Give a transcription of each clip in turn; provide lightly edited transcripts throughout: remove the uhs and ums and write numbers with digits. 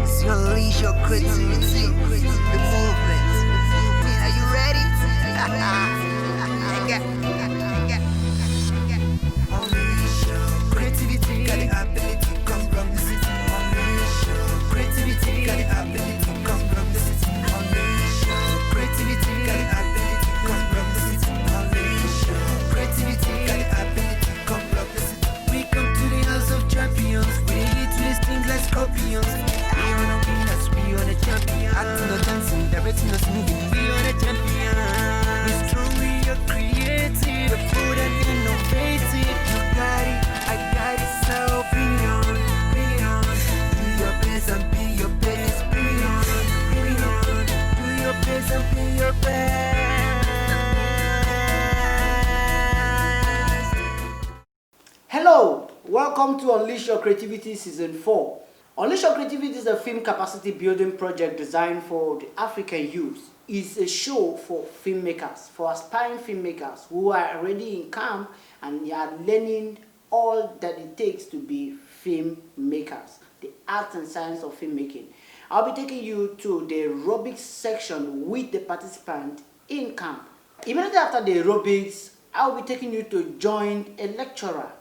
It's unleash your creativity, the movement. Are you ready? Unleash your creativity, got the ability, come from the city. Unleash your creativity, got the ability, come from the city. Unleash your creativity, got the ability, come from the city. Unleash your creativity, got the ability, come from the city. We come to the house of champions, we twist things like scorpions. We are the winners, we are the champions. Acting or dancing, directing us moving, we are the champions. We're strong, we are creative, the food and innovative. You got it, I got it, so bring it on, bring it on. Do your best and be your best, bring it on, bring it on. Do your best and be your best. Hello, welcome to Unleash Your Creativity Season 4. Unleash Your Creativity is a film capacity building project designed for the African youth. It's a show for filmmakers, for aspiring filmmakers who are already in camp and they are learning all that it takes to be filmmakers, the art and science of filmmaking. I'll be taking you to the aerobics section with the participant in camp. Immediately after the aerobics, I'll be taking you to join a lecturer,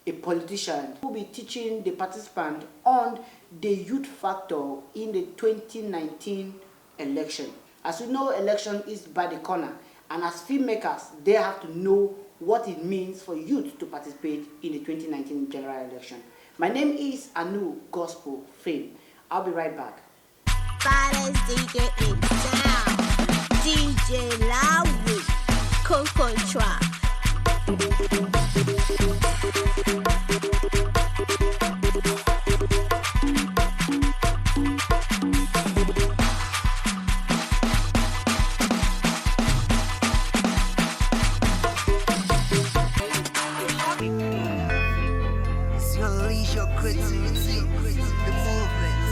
a politician, who will be teaching the participant on the youth factor in the 2019 election. As we know, election is by the corner, and as filmmakers, they have to know what it means for youth to participate in the 2019 general election. My name is Anu Gospel Fame. I'll be right back. DJ in town. DJ Lawal, Contra. It's unleash your creativity, the movement.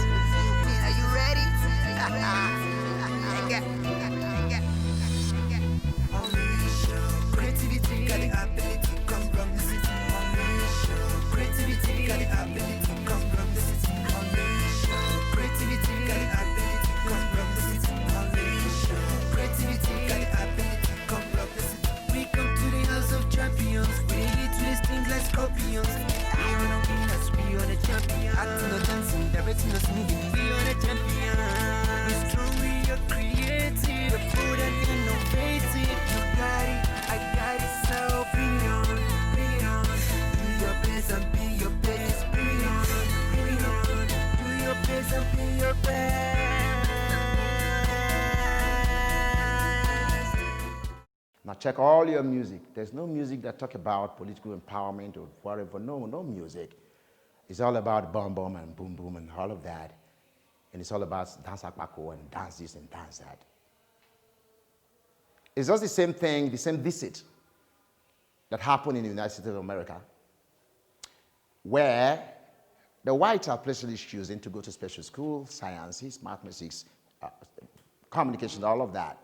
Are you ready? Unleash your creativity, got the ability, come from the city. Unleash your creativity, got the ability, come from the city. Unleash your creativity, got the ability, come from the city. Unleash your creativity, got the ability, come from the city. We come to the house of champions, we twist things like scorpions. We are the winners, we are the champions. Acting or dancing, directing us moving, we are the champions. We're strong, we are creative, the food and innovative. You got it, I got it, so bring it on, bring it on. Do your best and be your best, bring it on, bring it on. Do your best and be your best. Now check all your music. There's no music that talk about political empowerment or whatever. No music. It's all about bum bum and boom boom and all of that. And it's all about dance akpako and dance this and dance that. It's just the same thing, the same visit that happened in the United States of America, where the whites are placedly choosing to go to special school, sciences, mathematics, communication, all of that.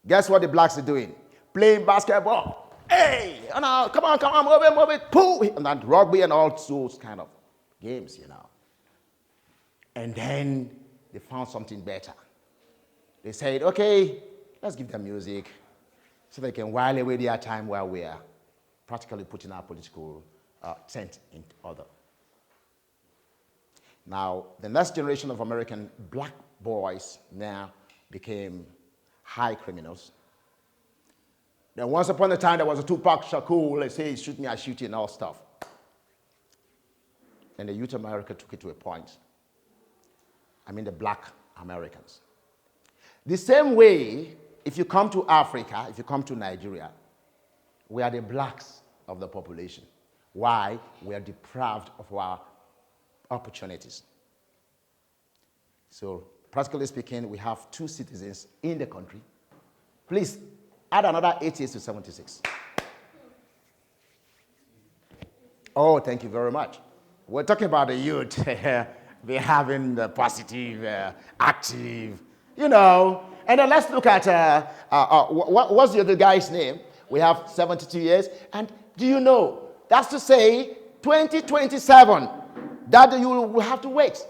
Guess what the blacks are doing? Playing basketball. Hey, come on, move it, pull. And then rugby and all those kind of games, you know. And then they found something better. They said, okay, let's give them music so they can while away their time while we are practically putting our political tent in order. Now, the next generation of American black boys now became high criminals. Then once upon a time, there was a Tupac Shakur, let's say, shoot me, I shoot you, and all stuff. And the youth of America took it to a point. I mean the black Americans. The same way, if you come to Africa, if you come to Nigeria, we are the blacks of the population. Why? We are deprived of our opportunities. So, practically speaking, we have 2 citizens in the country. Please, add another 8 years to 76. Oh, thank you very much. We're talking about the youth. They're having the positive, active, you know. And then let's look at, what's the other guy's name? We have 72 years. And do you know, that's to say 2027, that you will have to wait.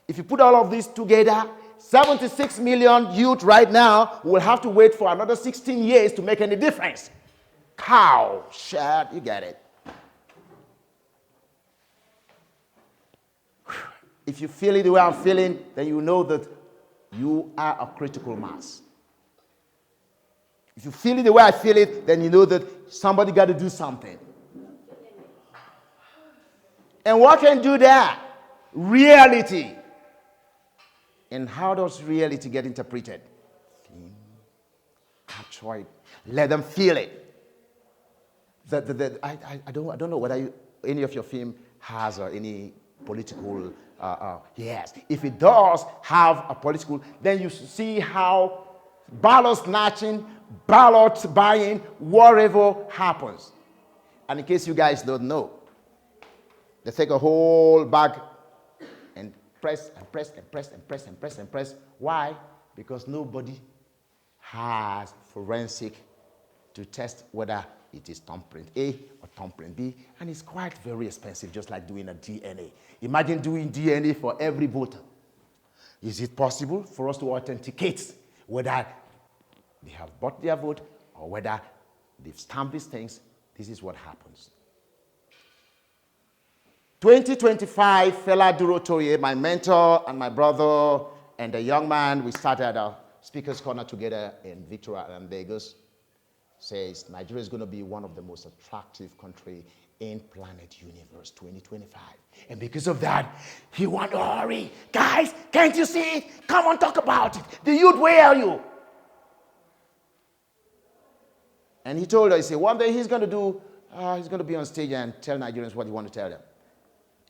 If you put all of this together, 76 million youth right now will have to wait for another 16 years to make any difference. Cow, shit, you get it. If you feel it the way I'm feeling, then you know that you are a critical mass. If you feel it the way I feel it, then you know that somebody got to do something. And what can do that? Reality. And how does reality get interpreted? Capture it. Let them feel it. I don't know whether any of your film has any political. Yes. If it does have a political, then you see how ballot snatching, ballot buying, whatever happens. And in case you guys don't know, they take a whole bag and press and press and press and press and press and press. Why? Because nobody has forensic to test whether it is thumbprint A or thumbprint B, and it's quite very expensive, just like doing a DNA. Imagine doing DNA for every voter. Is it possible for us to authenticate whether they have bought their vote or whether they've stamped these things? This is what happens. 2025, Fela Durotoye, my mentor and my brother and a young man, we started a speaker's corner together in Victoria and Lagos, says Nigeria is going to be one of the most attractive countries in planet universe 2025. And because of that, he want to hurry. Guys, can't you see it? Come on, talk about it. The youth, where are you? And he told us, he said, one day he's going to be on stage and tell Nigerians what he want to tell them.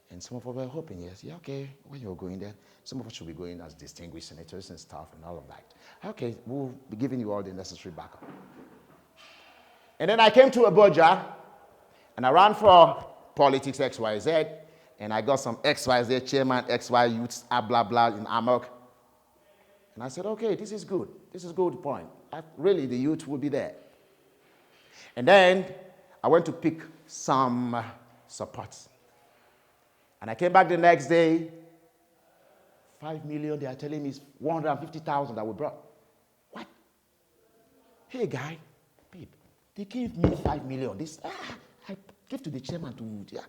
And some of us were hoping, yes, yeah, okay, when you're going there, some of us should be going as distinguished senators and staff and all of that. Okay, we'll be giving you all the necessary backup. And then I came to Abuja, and I ran for politics XYZ, and I got some XYZ chairman, XY youths, blah, blah, in Amok. And I said, okay, this is good. This is a good point. Really, the youth will be there. And then I went to pick some supports. And I came back the next day, 5 million, they are telling me it's 150,000 that we brought. What? Hey, guy, babe, they gave me 5 million. I give to the chairman to, yeah.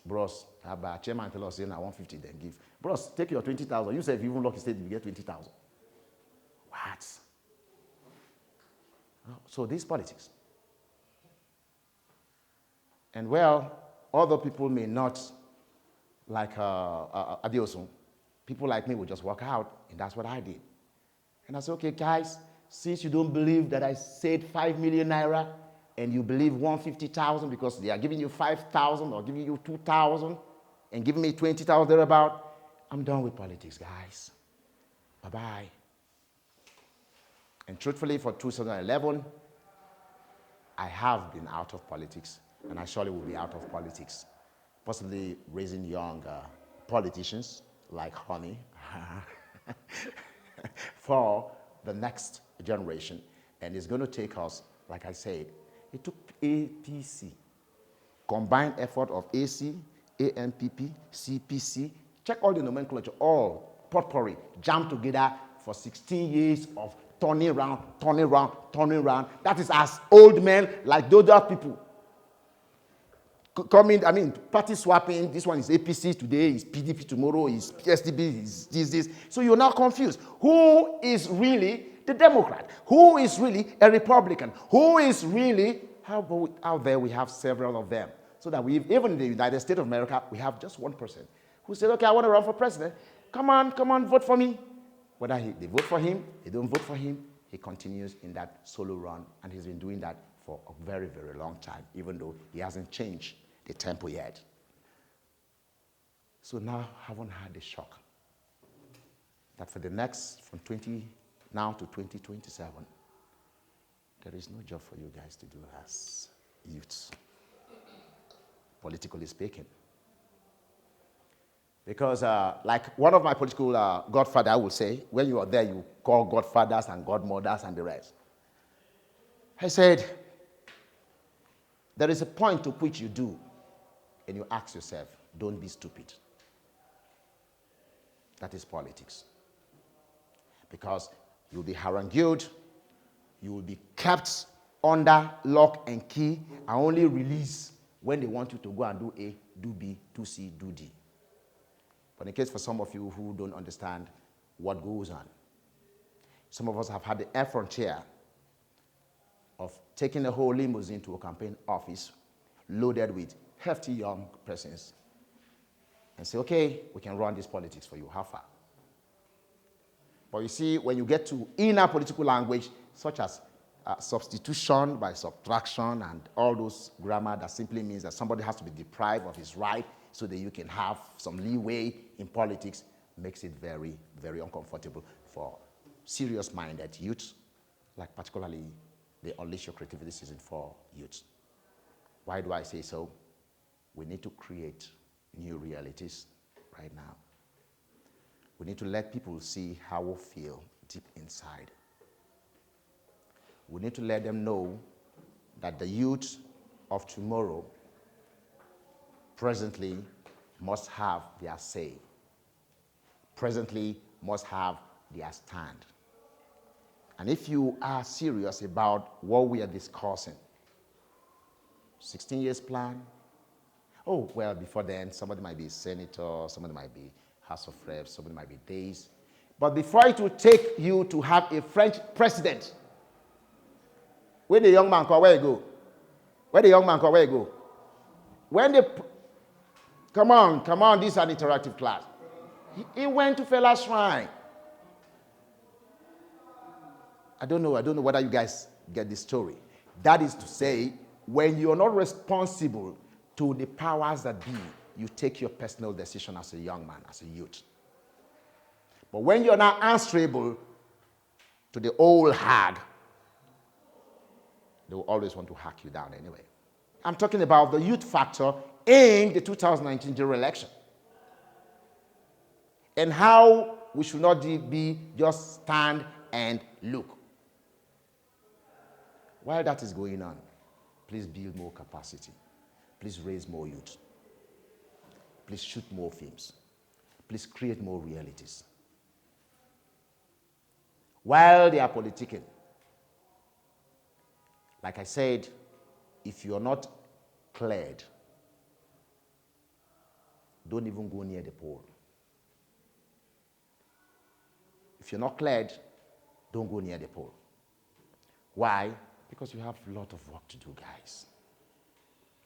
Bros, chairman tell us, 150, then give. Bros, take your 20,000. You said if you even lucky state, you get 20,000. What? So this politics. And well, other people may not like Adiosun. People like me will just walk out, and that's what I did. And I said, okay, guys, since you don't believe that I said 5 million naira, and you believe 150,000 because they are giving you 5,000 or giving you 2,000 and giving me 20,000 thereabout, I'm done with politics, guys. Bye-bye. And truthfully, for 2011, I have been out of politics, and I surely will be out of politics, possibly raising young politicians like honey for the next generation. And it's going to take us, like I said, it took APC, combined effort of AC, ANPP, CPC, check all the nomenclature, all potpourri, jammed together for 16 years of turning around, turning around, turning around. That is as old men like those other people. Coming, party swapping, this one is APC today, is PDP tomorrow, is PSDB, is this. So you're now confused. Who is really the Democrat? Who is really a Republican? Who is really, how about out there we have several of them? So that even in the United States of America, we have just one person who said, okay, I want to run for president. Come on, vote for me. Whether they vote for him, they don't vote for him, he continues in that solo run, and he's been doing that for a very, very long time, even though he hasn't changed the tempo yet. So now I haven't had the shock that for the next, from 20 now to 2027, there is no job for you guys to do as youths, politically speaking. Because like one of my political godfathers will say, when you are there, you call godfathers and godmothers and the rest. I said, there is a point to which you do, and you ask yourself, don't be stupid. That is politics. Because you'll be harangued, you will be kept under lock and key, and only release when they want you to go and do A, do B, do C, do D. But in case for some of you who don't understand what goes on, some of us have had the air frontier of taking a whole limousine to a campaign office loaded with hefty young persons and say, okay, we can run this politics for you. How far? But you see, when you get to inner political language, such as substitution by subtraction and all those grammar that simply means that somebody has to be deprived of his right so that you can have some leeway in politics, makes it very, very uncomfortable for serious-minded youth, like particularly the Unleash Your Creativity Season 4 youth. Why do I say so? We need to create new realities right now. We need to let people see how we feel deep inside. We need to let them know that the youth of tomorrow presently must have their say, presently must have their stand. And if you are serious about what we are discussing, 16 years plan, oh, well, before then, somebody might be senator, somebody might be House of Reps, somebody might be days. But before it will take you to have a French president, where the young man call, where you go? Where the young man call, where you go? When they, come on, this is an interactive class. He went to Fela's shrine. I don't know whether you guys get this story. That is to say, when you're not responsible to the powers that be, you take your personal decision as a young man, as a youth. But when you're not answerable to the old hag, they will always want to hack you down anyway. I'm talking about the youth factor in the 2019 general election. And how we should not be just stand and look. While that is going on, please build more capacity. Please raise more youth. Please shoot more films. Please create more realities. While they are politicking, like I said, if you are not cleared, don't even go near the poll. If you're not cleared, don't go near the poll. Why? Because you have a lot of work to do, guys.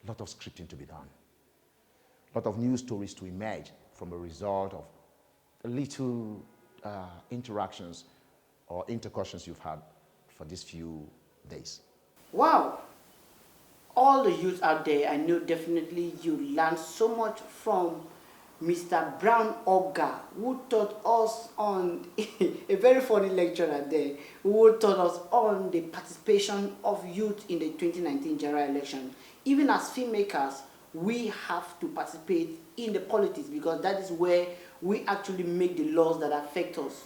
A lot of scripting to be done. A lot of news stories to emerge from a result of the little interactions or intercursions you've had for these few days. Wow. All the youth out there, I know definitely you learned so much from Mr. Brown Oga, who taught us on a very funny lecturer there, who taught us on the participation of youth in the 2019 general election. Even as filmmakers, we have to participate in the politics because that is where we actually make the laws that affect us.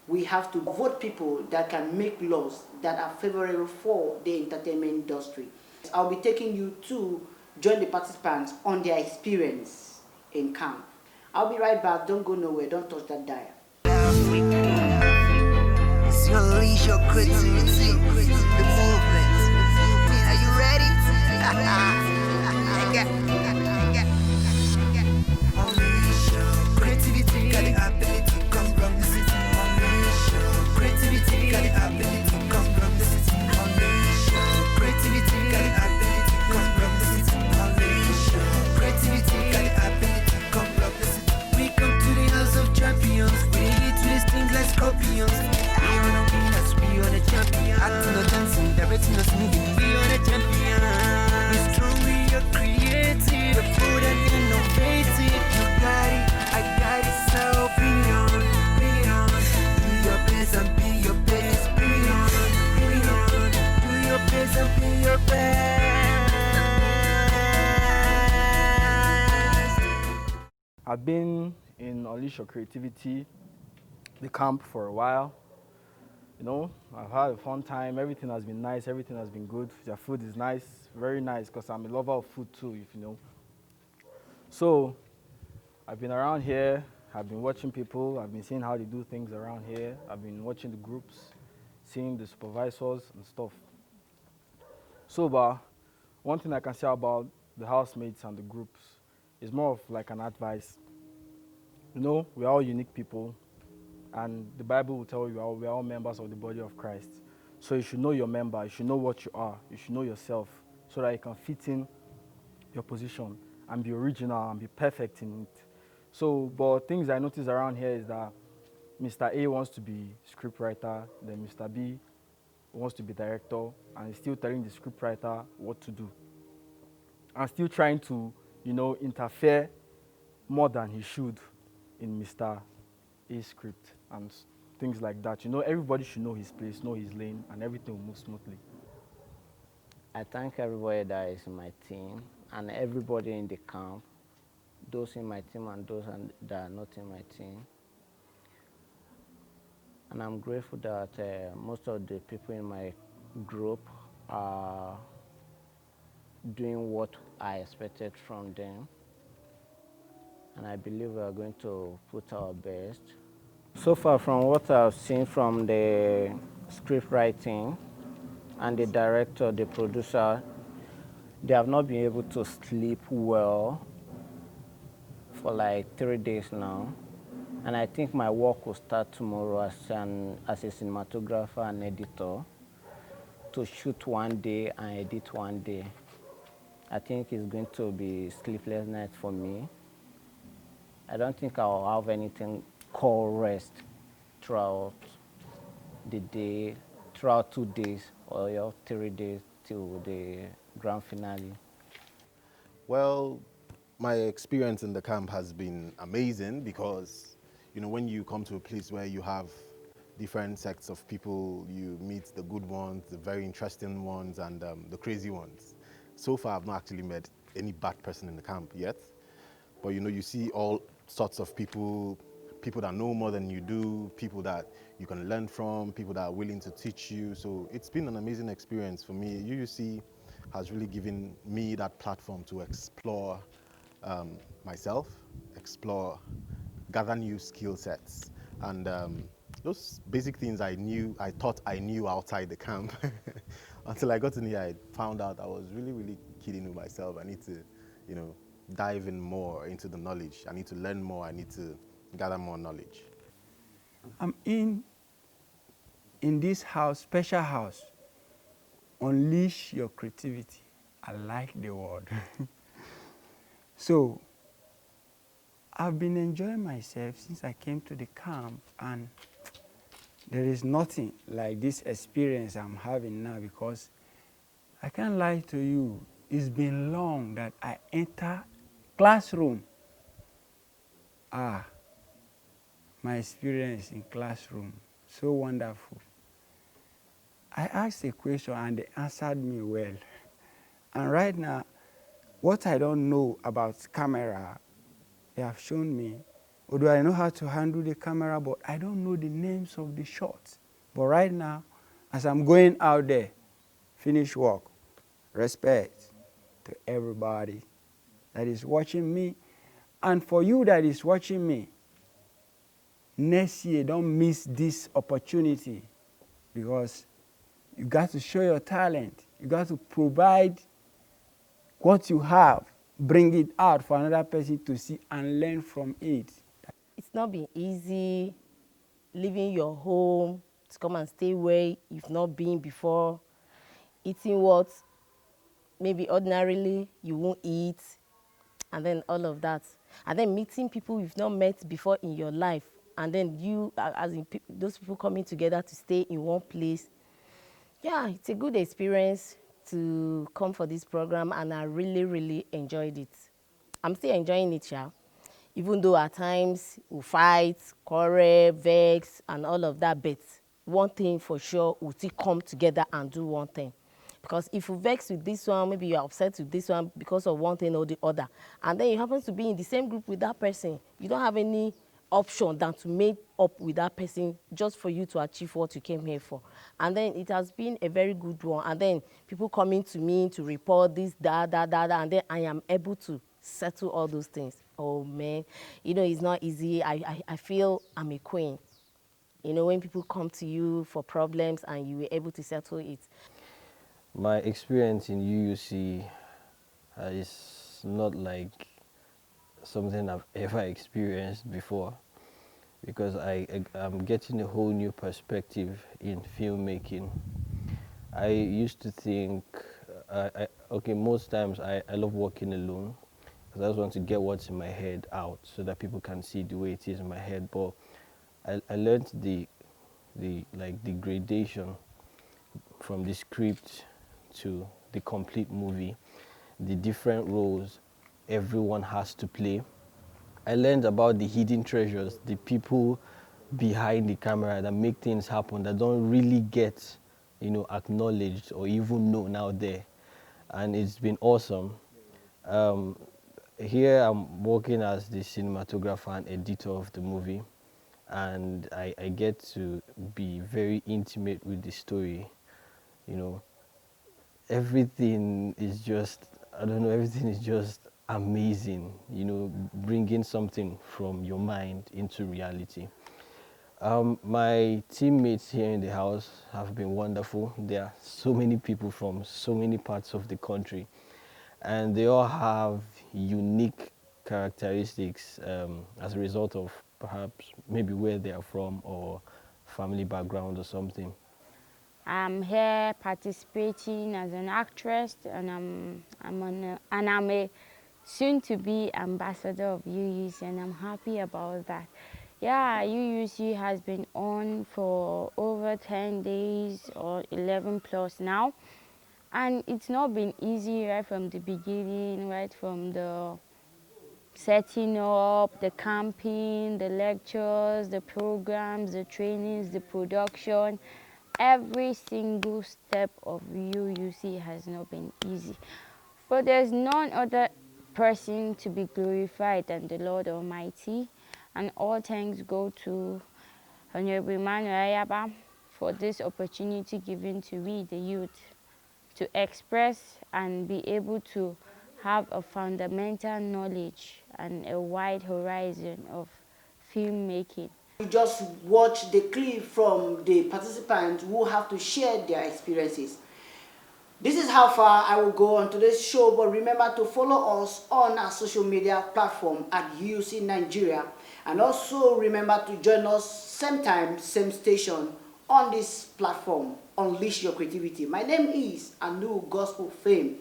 We have to vote people that can make laws that are favorable for the entertainment industry. I'll be taking you to join the participants on their experience in camp. I'll be right back. Don't go nowhere. Don't touch that dial. It's your unleash your creativity, the movement. Are you ready? Unleash your creativity, got the ability, come from the city. Unleash your creativity, got the ability, come from the city. Unleash your creativity, got the ability, come from the city. Unleash your creativity, got the ability. Champions, we need to these things like scorpions. We are the winners, we are the champions. Acting or dancing, directing us moving, we are the champions. We're strong, we are creative, we're bold and innovative. You got it, I got it, so bring on, bring on. Do your best and be your best, bring on, bring on. Do your best and be your best. I've been in Unleash Your Creativity, the camp, for a while. You know, I've had a fun time. Everything has been nice. Everything has been good. Their food is nice, very nice, because I'm a lover of food too, if you know. So, I've been around here. I've been watching people, I've been seeing how they do things around here. I've been watching the groups, seeing the supervisors and stuff. So, but one thing I can say about the housemates and the groups is more of like an advice. You know, we're all unique people, and the Bible will tell you we're all members of the body of Christ. So you should know your member, you should know what you are, you should know yourself, so that you can fit in your position and be original and be perfect in it. So, but things I notice around here is that Mr. A wants to be scriptwriter, then Mr. B wants to be director, and he's still telling the scriptwriter what to do. And still trying to, you know, interfere more than he should in Mr. A's script and things like that. You know, everybody should know his place, know his lane, and everything will move smoothly. I thank everybody that is in my team and everybody in the camp, those in my team and those that are not in my team. And I'm grateful that most of the people in my group are doing what I expected from them. And I believe we are going to put our best. So far from what I've seen from the script writing and the director, the producer, they have not been able to sleep well for like 3 days now. And I think my work will start tomorrow as a cinematographer and editor, to shoot one day and edit one day. I think it's going to be sleepless night for me. I don't think I'll have anything called rest throughout the day, throughout 2 days or 3 days till the grand finale. Well, my experience in the camp has been amazing because, you know, when you come to a place where you have different sects of people, you meet the good ones, the very interesting ones, and the crazy ones. So far, I've not actually met any bad person in the camp yet. But, you know, you see all sorts of people, people that know more than you do, people that you can learn from, people that are willing to teach you. So it's been an amazing experience for me. UUC has really given me that platform to explore myself, explore, gather new skill sets. And those basic things I thought I knew outside the camp. Until I got in here, I found out I was really, really kidding with myself. I need to, you know, dive in more into the knowledge. I need to learn more. I need to gather more knowledge. I'm in this house, special house. Unleash your creativity. I like the word. So, I've been enjoying myself since I came to the camp, and there is nothing like this experience I'm having now, because I can't lie to you, it's been long that I enter classroom. My experience in classroom, so wonderful. I asked a question and they answered me well. And right now, what I don't know about camera, they have shown me. Although I know how to handle the camera, but I don't know the names of the shots. But right now, as I'm going out there, finish work, respect to everybody that is watching me. And for you that is watching me, next year, don't miss this opportunity, because you got to show your talent. You got to provide what you have, bring it out for another person to see and learn from it. It's not been easy leaving your home to come and stay where you've not been before, eating what maybe ordinarily you won't eat, and then all of that. And then meeting people you've not met before in your life, and then you, as in those people coming together to stay in one place. Yeah, it's a good experience to come for this program, and I really, really enjoyed it. I'm still enjoying it, yeah. Even though at times we fight, quarrel, vex, and all of that, but one thing for sure, we'll still come together and do one thing. Because if you vex with this one, maybe you're upset with this one because of one thing or the other, and then you happen to be in the same group with that person, you don't have any option than to make up with that person just for you to achieve what you came here for. And then it has been a very good one. And then people coming to me to report this, that, and then I am able to settle all those things. Oh man, you know, it's not easy. I feel I'm a queen. You know, when people come to you for problems and you were able to settle it. My experience in UUC is not like something I've ever experienced before, because I'm getting a whole new perspective in filmmaking. I used to think, okay, most times I love working alone because I just want to get what's in my head out so that people can see the way it is in my head. But I learned the gradation from the script to the complete movie, the different roles everyone has to play. I learned about the hidden treasures, the people behind the camera that make things happen that don't really get, you know, acknowledged or even known out there. And it's been awesome. Here I'm working as the cinematographer and editor of the movie, and I get to be very intimate with the story. You know, everything is just, I don't know, everything is just amazing, you know, bringing something from your mind into reality. My teammates here in the house have been wonderful. There are so many people from so many parts of the country, and they all have unique characteristics as a result of perhaps maybe where they are from or family background or something. I'm here participating as an actress, and I'm a soon-to-be ambassador of UUC, and I'm happy about that. Yeah, UUC has been on for over 10 days or 11 plus now, and it's not been easy right from the beginning, right from the setting up, the camping, the lectures, the programs, the trainings, the production. Every single step of UUC has not been easy. But there's none other person to be glorified than the Lord Almighty. And all thanks go to Honorable Emmanuel Ayaba for this opportunity given to we, the youth, to express and be able to have a fundamental knowledge and a wide horizon of filmmaking. You just watch the clip from the participants who have to share their experiences. This is how far I will go on today's show, but remember to follow us on our social media platform at UUC Nigeria, and also remember to join us same time, same station on this platform. Unleash your creativity. My name is Anu Gospel Fame.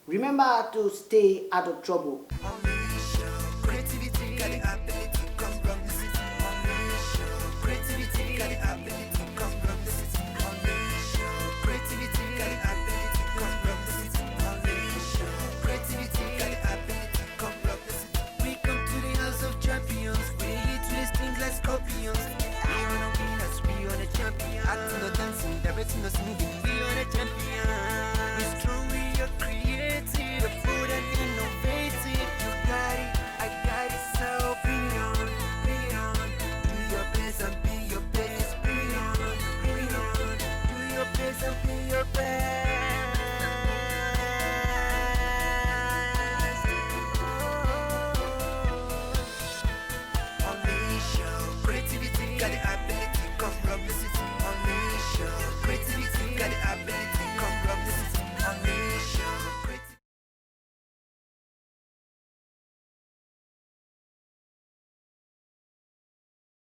Remember to stay out of trouble. Unleash your creativity, got it happening.